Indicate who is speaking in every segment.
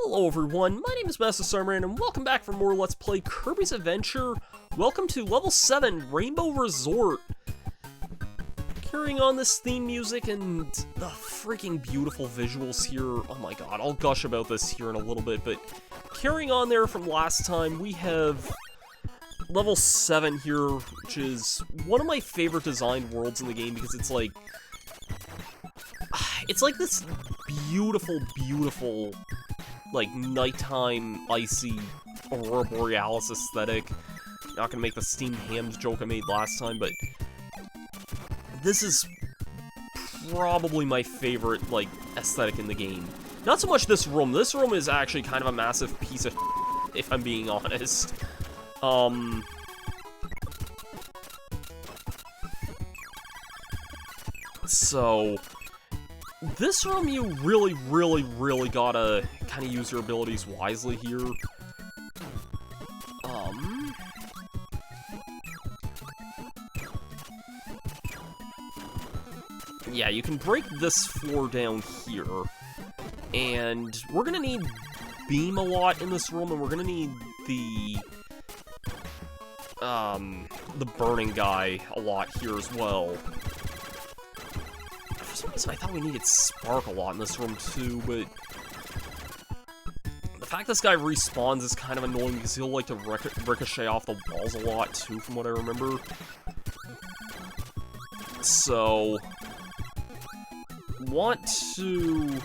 Speaker 1: Hello everyone, my name is Masterstarman and welcome back for more Let's Play Kirby's Adventure. Welcome to Level 7, Rainbow Resort. Carrying on this theme music and the freaking beautiful visuals here. Oh my god, I'll gush about this here in a little bit, but carrying on there from last time, we have Level 7 here, which is one of my favorite designed worlds in the game because it's like this beautiful, like, nighttime, icy, Aurora Borealis aesthetic. Not gonna make the steamed hams joke I made last time, but this is probably my favorite, like, aesthetic in the game. Not so much this room. This room is actually kind of a massive piece of if I'm being honest. So this room, you really gotta kind of use your abilities wisely here. Yeah, you can break this floor down here, and we're gonna need beam a lot in this room, and we're gonna need the burning guy a lot here as well. For some reason, I thought we needed Spark a lot in this room too, but the fact this guy respawns is kind of annoying because he'll like to ricochet off the walls a lot too, from what I remember. So want to...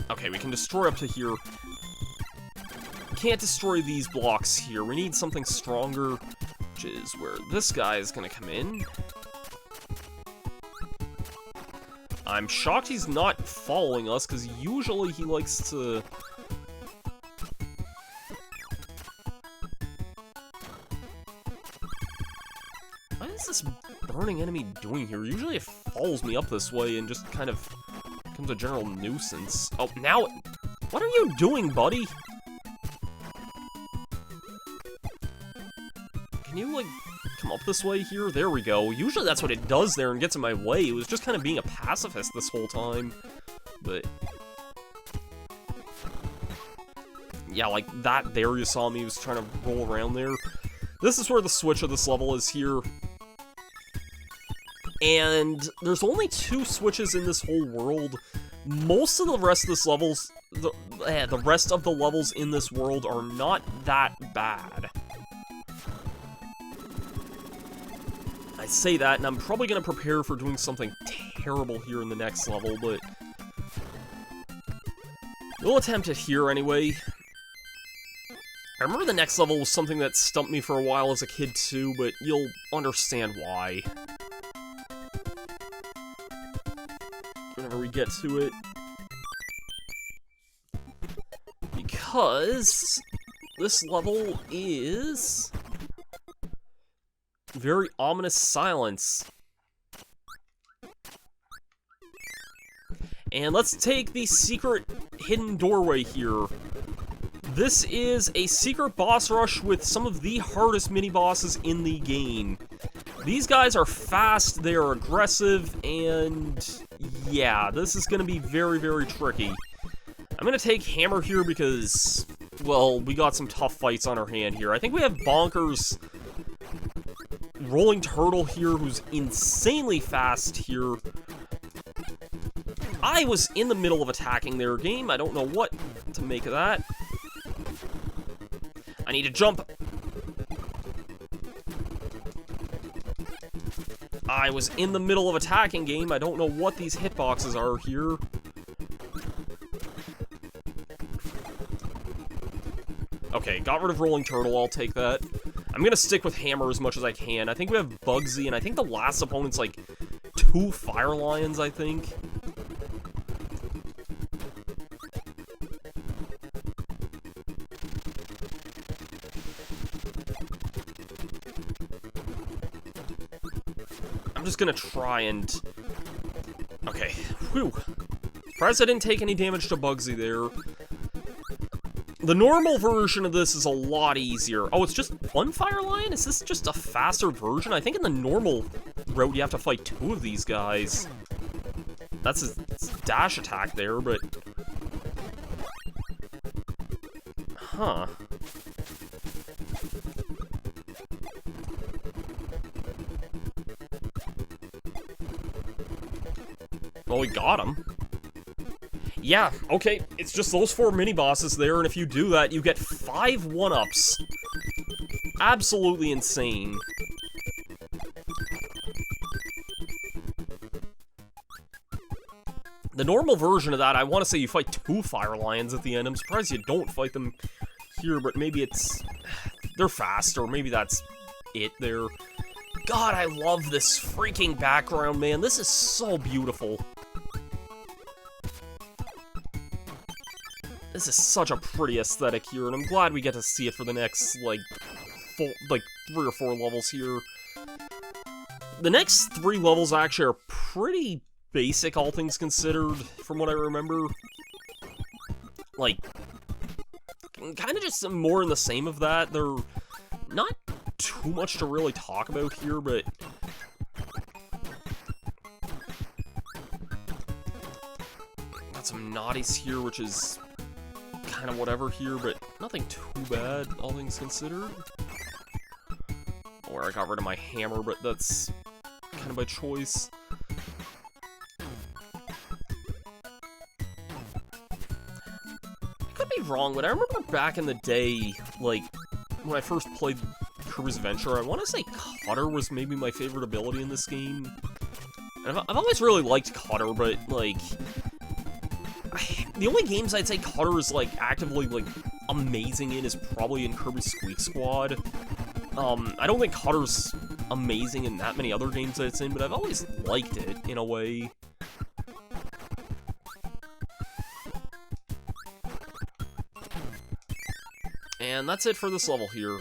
Speaker 1: Okay, we can destroy up to here. Can't destroy these blocks here. We need something stronger, which is where this guy is gonna come in. I'm shocked he's not following us, because usually he likes to... What is this burning enemy doing here? Usually it follows me up this way and just kind of becomes a general nuisance. Oh, now... What are you doing, buddy? Can you, like, come up this way here? There we go. Usually that's what it does there and gets in my way. It was just kind of being a pacifist this whole time. But... yeah, like, that there you saw me. He was trying to roll around there. This is where the switch of this level is here. And there's only 2 switches in this whole world. Most of the rest of this levels, the rest of the levels in this world are not that bad. I say that, and I'm probably going to prepare for doing something terrible here in the next level, but we'll attempt it here anyway. I remember the next level was something that stumped me for a while as a kid too, but you'll understand why whenever we get to it. Because this level is very ominous silence. And let's take the secret hidden doorway here. This is a secret boss rush with some of the hardest mini-bosses in the game. These guys are fast, they are aggressive, and yeah, this is gonna be very tricky. I'm gonna take Hammer here because, well, we got some tough fights on our hand here. I think we have Bonkers Rolling Turtle here, who's insanely fast here. I was in the middle of attacking their game. I don't know what to make of that. I need to jump. I was in the middle of attacking game. I don't know what these hitboxes are here. Okay, got rid of Rolling Turtle. I'll take that. I'm gonna stick with Hammer as much as I can. I think we have Bugsy, and I think the last opponent's like 2 Fire Lions, I think. I'm just gonna try and... Okay, whew. Surprised I didn't take any damage to Bugsy there. The normal version of this is a lot easier. Oh, it's just 1 Fire Lion? Is this just a faster version? I think in the normal route you have to fight 2 of these guys. That's its dash attack there, but... Huh. Well, we got him. Yeah, okay, it's just those 4 mini-bosses there, and if you do that, you get 5 1-ups. Absolutely insane. The normal version of that, I want to say you fight 2 Fire Lions at the end. I'm surprised you don't fight them here, but maybe it's... they're faster, maybe that's it there. God, I love this freaking background, man. This is so beautiful. This is such a pretty aesthetic here, and I'm glad we get to see it for the next, like, 3 or 4 levels here. The next 3 levels actually are pretty basic, all things considered, from what I remember. Like, kind of just more in the same of that. They're not too much to really talk about here, but... got some naughties here, which is kind of whatever here, but nothing too bad, all things considered. Or I got rid of my hammer, but that's kind of by choice. I could be wrong, but I remember back in the day, like, when I first played Kirby's Adventure, I want to say Cutter was maybe my favorite ability in this game. And I've always really liked Cutter, but, like... the only games I'd say Cutter is, like, actively, like, amazing in is probably in Kirby Squeak Squad. I don't think Cutter's amazing in that many other games that it's in, but I've always liked it, in a way. And that's it for this level here.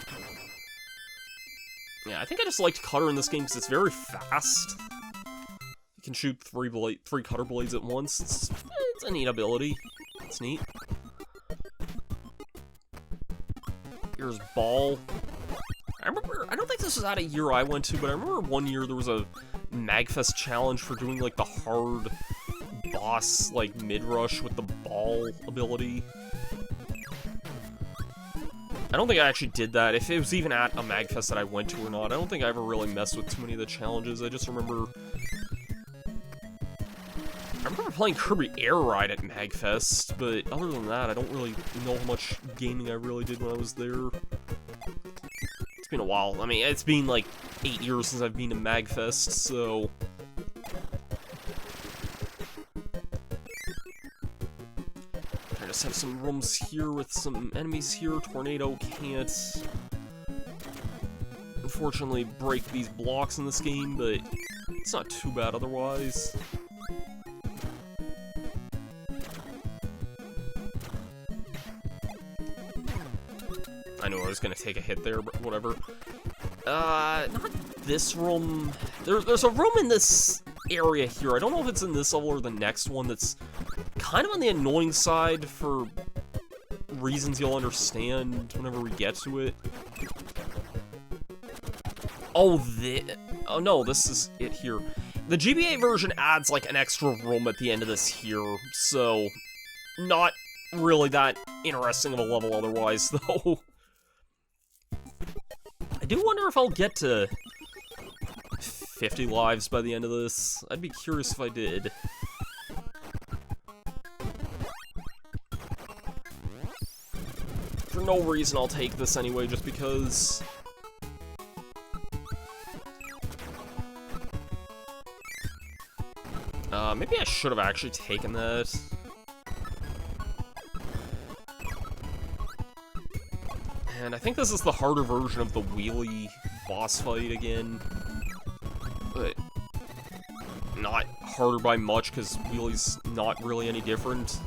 Speaker 1: Yeah, I think I just liked Cutter in this game because it's very fast. You can shoot 3 Cutter blades at once. It's a neat ability. It's neat. Here's Ball. I don't think this was at a year I went to, but I remember one year there was a Magfest challenge for doing, like, the hard boss, like, mid-rush with the Ball ability. I don't think I actually did that, if it was even at a Magfest that I went to or not. I don't think I ever really messed with too many of the challenges. I just remember... I remember playing Kirby Air Ride at Magfest, but other than that, I don't really know how much gaming I really did when I was there. It's been a while. I mean, it's been like 8 years since I've been to Magfest, so... I just have some rooms here with some enemies here. Tornado can't, unfortunately, break these blocks in this game, but it's not too bad otherwise. I knew I was gonna take a hit there, but whatever. Not this room. There's a room in this area here. I don't know if it's in this level or the next one that's kind of on the annoying side for reasons you'll understand whenever we get to it. Oh, no, this is it here. The GBA version adds, like, an extra room at the end of this here, so not really that interesting of a level otherwise, though. I do wonder if I'll get to 50 lives by the end of this. I'd be curious if I did. For no reason, I'll take this anyway, just because. Maybe I should have actually taken that. And I think this is the harder version of the wheelie boss fight again. But not harder by much, because wheelie's not really any different.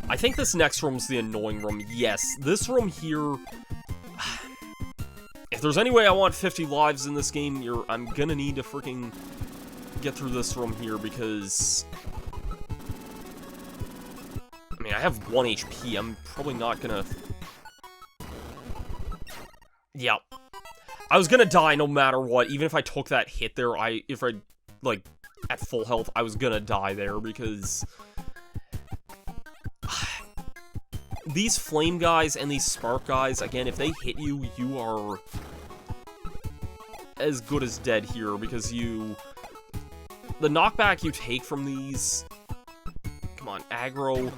Speaker 1: I think this next room's the annoying room. Yes, this room here... If there's any way I want 50 lives in this game, I'm gonna need to freaking get through this room here, because... I mean, I have 1 HP. I'm probably not gonna... Yeah. I was gonna die no matter what, even if I took that hit there, like, at full health, I was gonna die there, because these flame guys and these spark guys, again, if they hit you, you are as good as dead here, because the knockback you take from these, come on, aggro,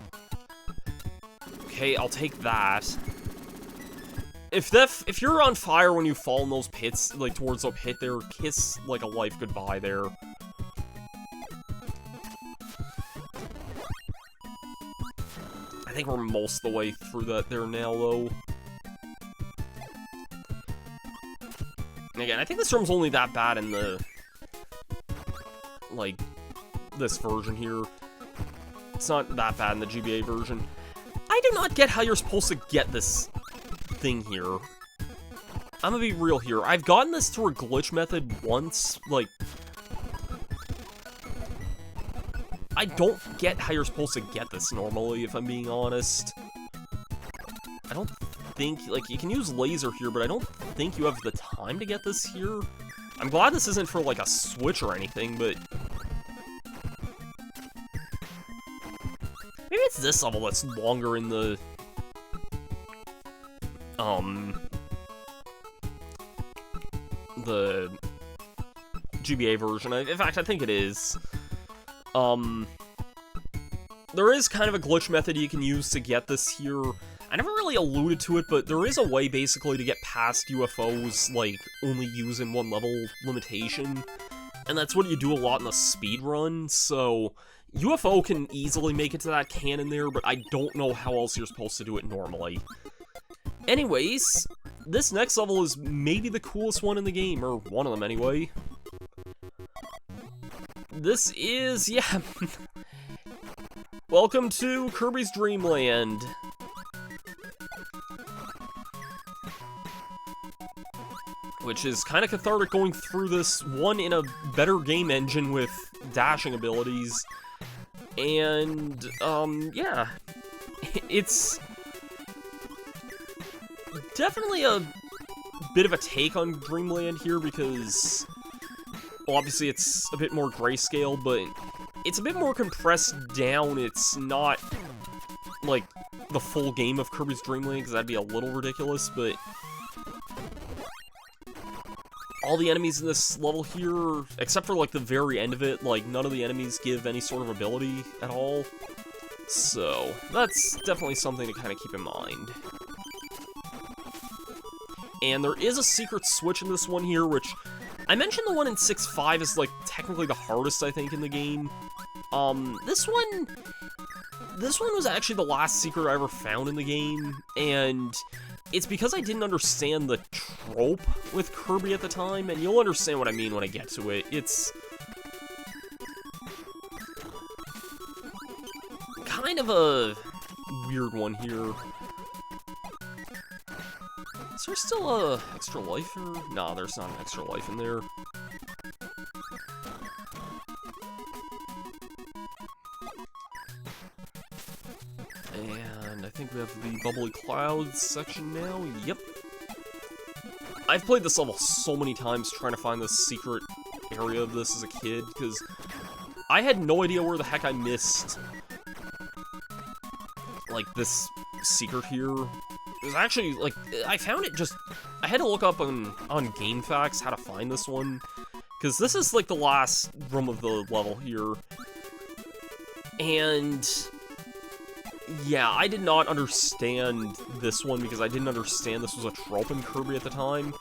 Speaker 1: okay, I'll take that. If you're on fire when you fall in those pits, like, towards the pit there, kiss, like, a life goodbye there. I think we're most of the way through that there now, though. And again, I think this room's only that bad in the, like, this version here. It's not that bad in the GBA version. I do not get how you're supposed to get this thing here. I'm gonna be real here. I've gotten this through a glitch method once, like, I don't get how you're supposed to get this normally, if I'm being honest. I don't think, like, you can use laser here, but I don't think you have the time to get this here. I'm glad this isn't for, like, a Switch or anything, but maybe it's this level that's longer in the GBA version. In fact, I think it is. There is kind of a glitch method you can use to get this here. I never really alluded to it, but there is a way, basically, to get past UFOs, like, only using one level limitation. And that's what you do a lot in the speedrun, so UFO can easily make it to that cannon there, but I don't know how else you're supposed to do it normally. Anyways, this next level is maybe the coolest one in the game, or one of them anyway. This is, yeah, welcome to Kirby's Dream Land. Which is kind of cathartic going through this one in a better game engine with dashing abilities. And, yeah, it's definitely a bit of a take on Dreamland here because, well, obviously it's a bit more grayscale, but it's a bit more compressed down. It's not, like, the full game of Kirby's Dream Land, because that'd be a little ridiculous, but all the enemies in this level here, except for, like, the very end of it, like, none of the enemies give any sort of ability at all. So, that's definitely something to kind of keep in mind. And there is a secret switch in this one here, which I mentioned the one in 6.5 is, like, technically the hardest, I think, in the game. This one was actually the last secret I ever found in the game, and it's because I didn't understand the trope with Kirby at the time, and you'll understand what I mean when I get to it. It's kind of a weird one here. Is there still a extra life here? No, there's not an extra life in there. And I think we have the Bubbly Clouds section now. Yep. I've played this level so many times trying to find the secret area of this as a kid, because I had no idea where the heck I missed, like, this secret here. It was actually, like, I found it just, I had to look up on GameFAQs how to find this one, because this is, like, the last room of the level here. And yeah, I did not understand this one because I didn't understand this was a trope in Kirby at the time.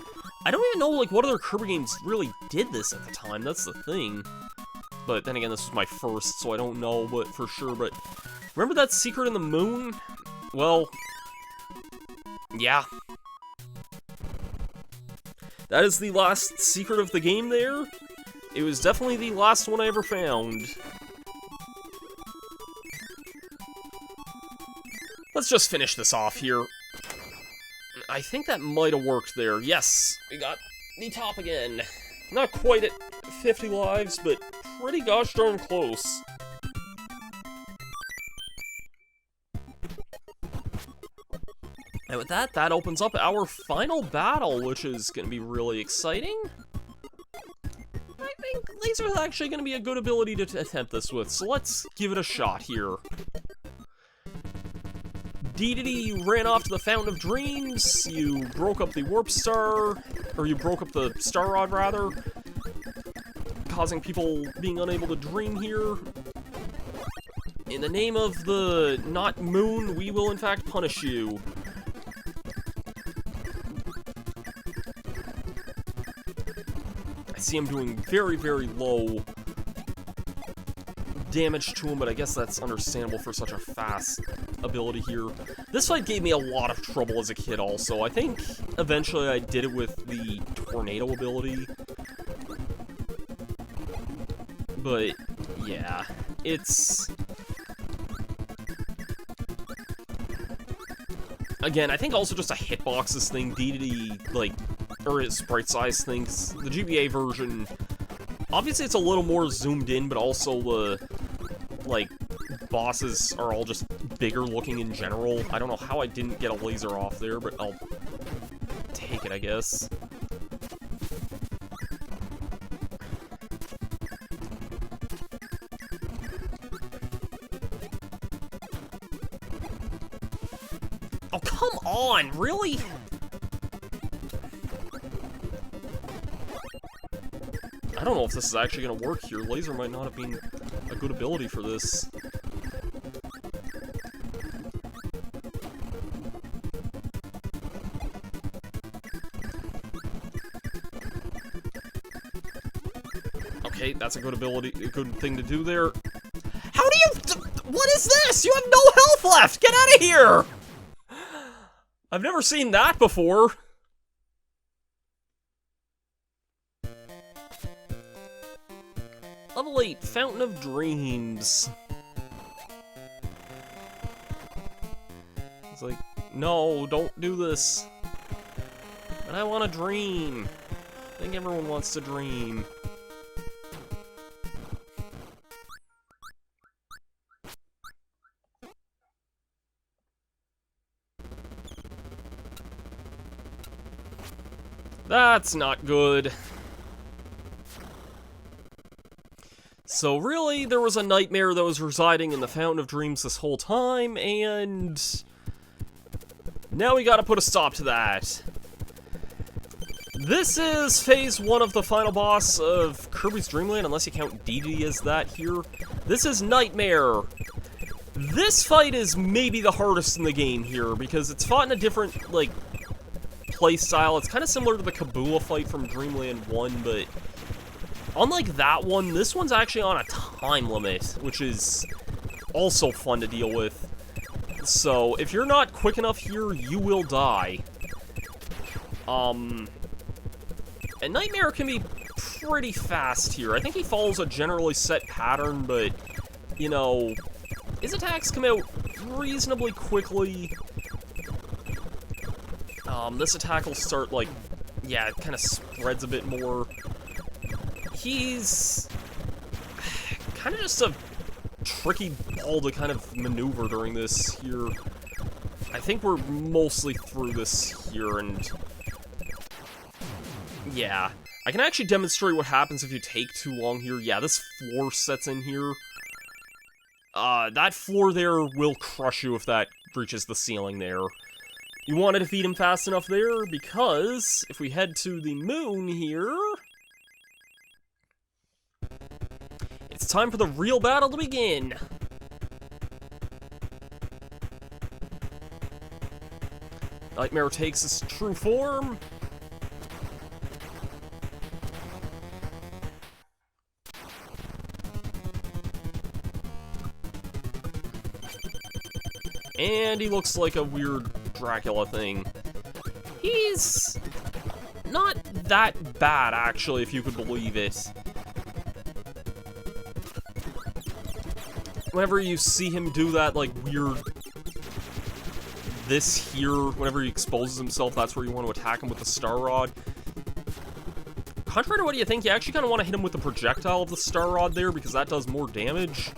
Speaker 1: I don't even know, like, what other Kirby games really did this at the time, that's the thing. But then again, this was my first, so I don't know but for sure, but remember that secret in the moon? Well, yeah. That is the last secret of the game there. It was definitely the last one I ever found. Let's just finish this off here. I think that might have worked there. Yes, we got the top again. Not quite at 50 lives, but pretty gosh darn close. And with that, that opens up our final battle, which is going to be really exciting. I think Laser is actually going to be a good ability to attempt this with, so let's give it a shot here. Dedede, you ran off to the Fountain of Dreams, you broke up the Warp Star, or you broke up the Star Rod, rather, causing people being unable to dream here. In the name of the not moon, we will in fact punish you. I see him doing very, very low damage to him, but I guess that's understandable for such a fast ability here. This fight gave me a lot of trouble as a kid also. I think eventually I did it with the tornado ability. But yeah, it's... Again, I think also just a hitboxes thing, Dedede, like, or his sprite size things. The GBA version, obviously it's a little more zoomed in, but also the, like, bosses are all just bigger looking in general. I don't know how I didn't get a laser off there, but I'll take it, I guess. Oh, come on, really? I don't know if this is actually going to work here. Laser might not have been a good ability for this. Okay, that's a good ability, a good thing to do there. How do you... What is this? You have no health left! Get out of here! I've never seen that before. Level 8, Fountain of Dreams. It's like, no, don't do this. But I want to dream. I think everyone wants to dream. That's not good. So really, there was a nightmare that was residing in the Fountain of Dreams this whole time, and now we gotta put a stop to that. This is phase 1 of the final boss of Kirby's Dream Land, unless you count Dedede as that here. This is Nightmare. This fight is maybe the hardest in the game here, because it's fought in a different, like, play style. It's kind of similar to the Kabula fight from Dreamland 1, but unlike that one, this one's actually on a time limit, which is also fun to deal with. So, if you're not quick enough here, you will die. And Nightmare can be pretty fast here. I think he follows a generally set pattern, but, you know, his attacks come out reasonably quickly. This attack will start, like, yeah, it kind of spreads a bit more. He's kind of just a tricky ball to kind of maneuver during this here. I think we're mostly through this here, and yeah. I can actually demonstrate what happens if you take too long here. Yeah, this floor sets in here. That floor there will crush you if that reaches the ceiling there. You want to defeat him fast enough there, because if we head to the moon here, it's time for the real battle to begin. Nightmare takes his true form. And he looks like a weird Dracula thing. He's not that bad, actually, if you could believe it. Whenever you see him do that, like, weird... this here, whenever he exposes himself, that's where you want to attack him with the Star Rod. Contrary to what you think, you actually kind of want to hit him with the projectile of the Star Rod there, because that does more damage.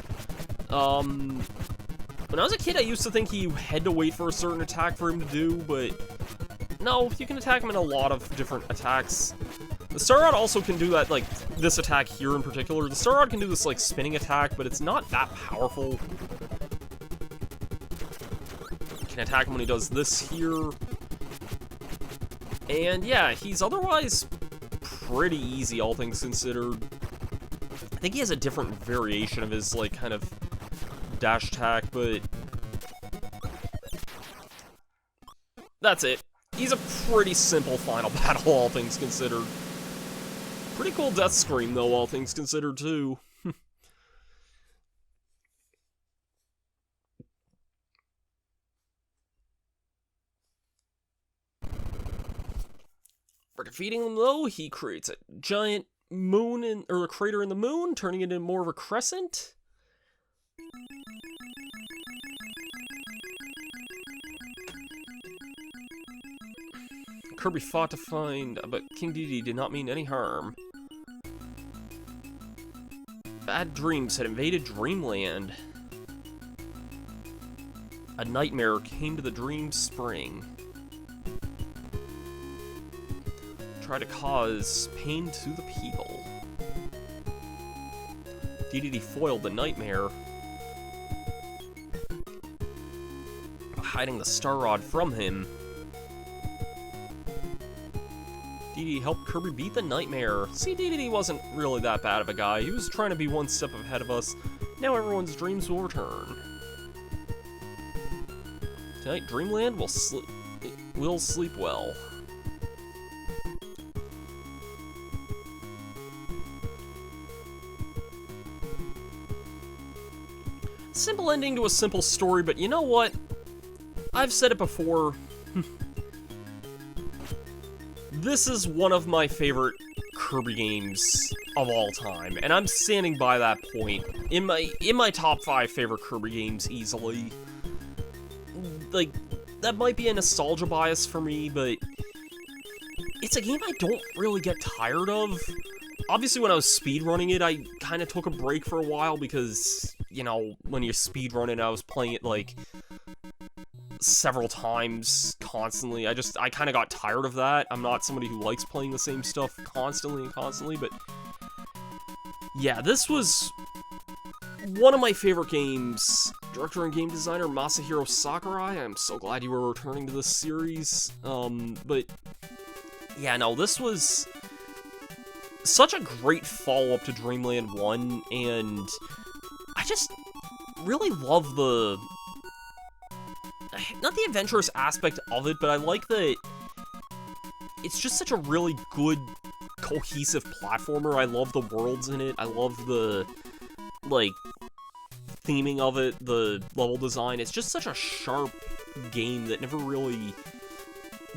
Speaker 1: When I was a kid, I used to think he had to wait for a certain attack for him to do, but no, you can attack him in a lot of different attacks. The Star Rod also can do that, like, this attack here in particular. The Star Rod can do this, like, spinning attack, but it's not that powerful. You can attack him when he does this here. And yeah, he's otherwise pretty easy, all things considered. I think he has a different variation of his, like, kind of dash attack, but that's it. He's a pretty simple final battle, all things considered. Pretty cool death scream, though, all things considered, too. For defeating him, though, he creates a giant moon, or a crater in the moon, turning it into more of a crescent. Kirby fought to find, but King Dedede did not mean any harm. Bad dreams had invaded Dreamland. A nightmare came to the Dream Spring. Tried to cause pain to the people. Dedede foiled the nightmare, hiding the Star Rod from him. Dedede helped Kirby beat the nightmare. See, Dedede wasn't really that bad of a guy. He was trying to be one step ahead of us. Now everyone's dreams will return. Tonight, Dreamland will sleep well. Simple ending to a simple story, but you know what? I've said it before. This is one of my favorite Kirby games of all time, and I'm standing by that point. In my top 5 favorite Kirby games, easily. Like, that might be a nostalgia bias for me, but it's a game I don't really get tired of. Obviously, when I was speedrunning it, I kind of took a break for a while because, you know, when you're speedrunning, I was playing it, like, several times, constantly. I kind of got tired of that. I'm not somebody who likes playing the same stuff constantly, but yeah, this was one of my favorite games. Director and game designer Masahiro Sakurai, I'm so glad you were returning to this series. But yeah, no, this was such a great follow-up to Dreamland 1, and I just really love the, not the adventurous aspect of it, but I like that it's just such a really good, cohesive platformer. I love the worlds in it. I love the, like, theming of it, the level design. It's just such a sharp game that never really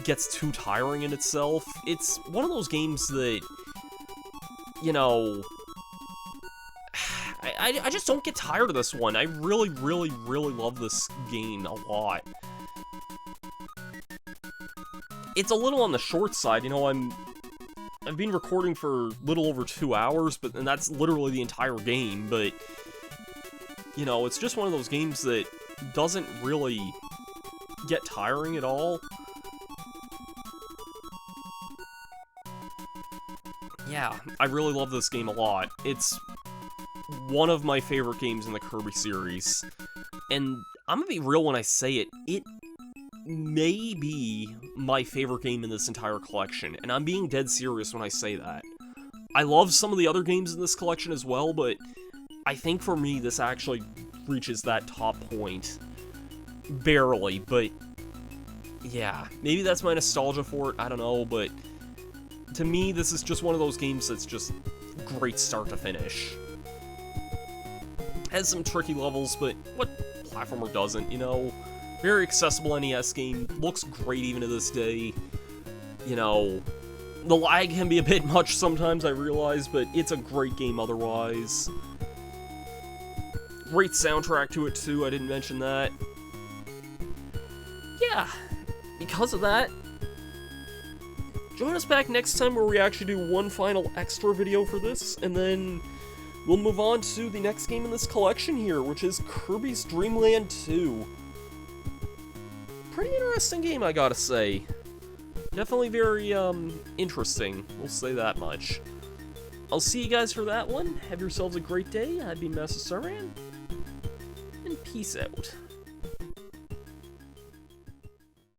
Speaker 1: gets too tiring in itself. It's one of those games that, you know, I just don't get tired of this one. I really love this game a lot. It's a little on the short side, you know. I've been recording for a little over 2 hours, and that's literally the entire game, but, you know, it's just one of those games that doesn't really get tiring at all. Yeah, I really love this game a lot. It's one of my favorite games in the Kirby series, and I'm gonna be real when I say it, it may be my favorite game in this entire collection, and I'm being dead serious when I say that. I love some of the other games in this collection as well, but I think for me this actually reaches that top point. Barely, but yeah, maybe that's my nostalgia for it, I don't know, but to me this is just one of those games that's just great start to finish. Has some tricky levels, but what platformer doesn't, you know? Very accessible NES game, looks great even to this day. You know, the lag can be a bit much sometimes, I realize, but it's a great game otherwise. Great soundtrack to it too, I didn't mention that. Yeah, because of that, join us back next time where we actually do one final extra video for this, and then we'll move on to the next game in this collection here, which is Kirby's Dream Land 2. Pretty interesting game, I gotta say. Definitely very, interesting, we'll say that much. I'll see you guys for that one. Have yourselves a great day. I've been Masterstarman, and peace out.